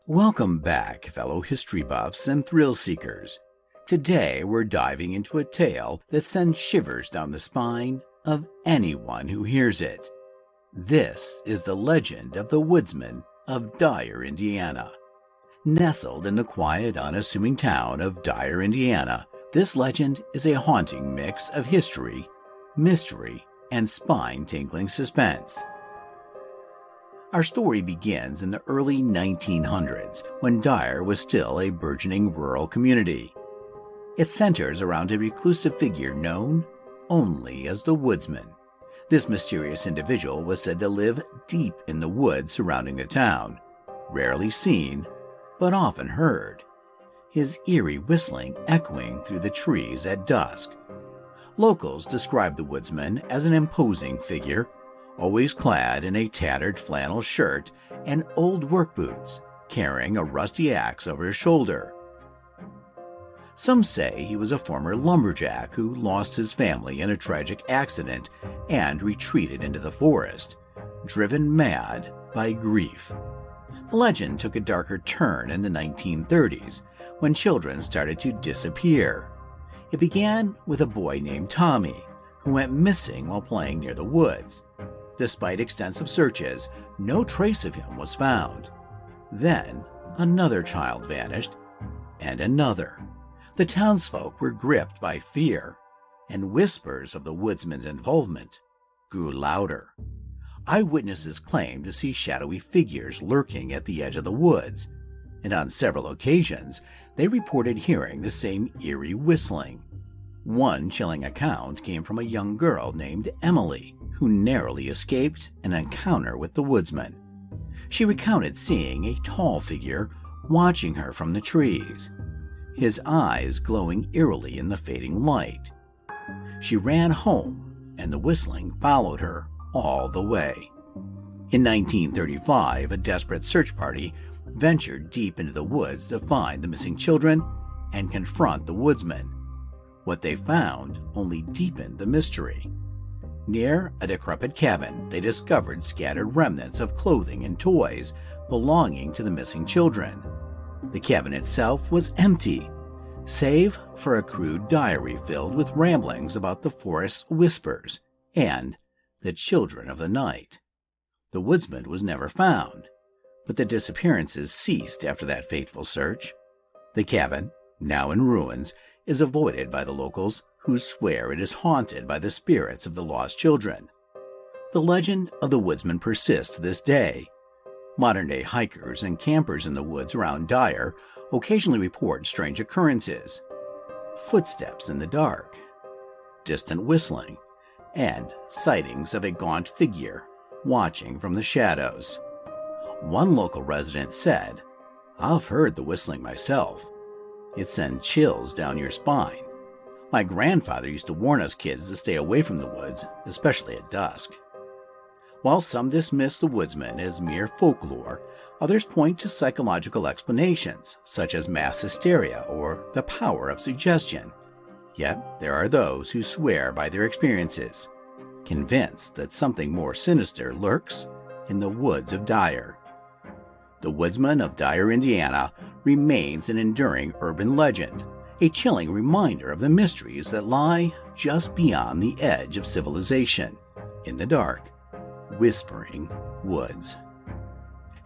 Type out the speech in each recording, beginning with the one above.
Welcome back, fellow history buffs and thrill seekers. Today we're diving into a tale that sends shivers down the spine of anyone who hears it. This is the legend of the Woodsman of Dyer, Indiana. Nestled in the quiet, unassuming town of Dyer, Indiana, this legend is a haunting mix of history, mystery, and spine-tingling suspense. Our story begins in the early 1900s, when Dyer was still a burgeoning rural community. It centers around a reclusive figure known only as the Woodsman. This mysterious individual was said to live deep in the woods surrounding the town, rarely seen, but often heard, his eerie whistling echoing through the trees at dusk. Locals describe the Woodsman as an imposing figure, always clad in a tattered flannel shirt and old work boots, carrying a rusty axe over his shoulder. Some say he was a former lumberjack who lost his family in a tragic accident and retreated into the forest, driven mad by grief. The legend took a darker turn in the 1930s, when children started to disappear. It began with a boy named Tommy, who went missing while playing near the woods. Despite extensive searches, no trace of him was found. Then, another child vanished, and another. The townsfolk were gripped by fear, and whispers of the Woodsman's involvement grew louder. Eyewitnesses claimed to see shadowy figures lurking at the edge of the woods, and on several occasions, they reported hearing the same eerie whistling. One chilling account came from a young girl named Emily, who narrowly escaped an encounter with the Woodsman. She recounted seeing a tall figure watching her from the trees, his eyes glowing eerily in the fading light. She ran home, and the whistling followed her all the way. In 1935, a desperate search party ventured deep into the woods to find the missing children and confront the Woodsman. What they found only deepened the mystery. Near a decrepit cabin, they discovered scattered remnants of clothing and toys belonging to the missing children. The cabin itself was empty, save for a crude diary filled with ramblings about the forest's whispers and the children of the night. The Woodsman was never found, but the disappearances ceased after that fateful search. The cabin, now in ruins, is avoided by the locals, who swear it is haunted by the spirits of the lost children. The legend of the Woodsman persists to this day. Modern-day hikers and campers in the woods around Dyer occasionally report strange occurrences: footsteps in the dark, distant whistling, and sightings of a gaunt figure watching from the shadows. One local resident said, "I've heard the whistling myself. It sends chills down your spine. My grandfather used to warn us kids to stay away from the woods, especially at dusk." While some dismiss the Woodsman as mere folklore, others point to psychological explanations, such as mass hysteria or the power of suggestion. Yet there are those who swear by their experiences, convinced that something more sinister lurks in the woods of Dyer. The Woodsman of Dyer, Indiana, remains an enduring urban legend, a chilling reminder of the mysteries that lie just beyond the edge of civilization, in the dark, whispering woods.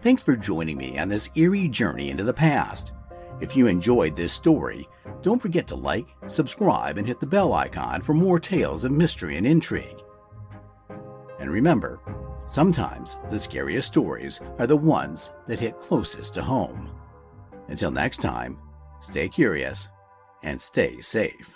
Thanks for joining me on this eerie journey into the past. If you enjoyed this story, don't forget to like, subscribe, and hit the bell icon for more tales of mystery and intrigue. And remember, sometimes the scariest stories are the ones that hit closest to home. Until next time, stay curious and stay safe.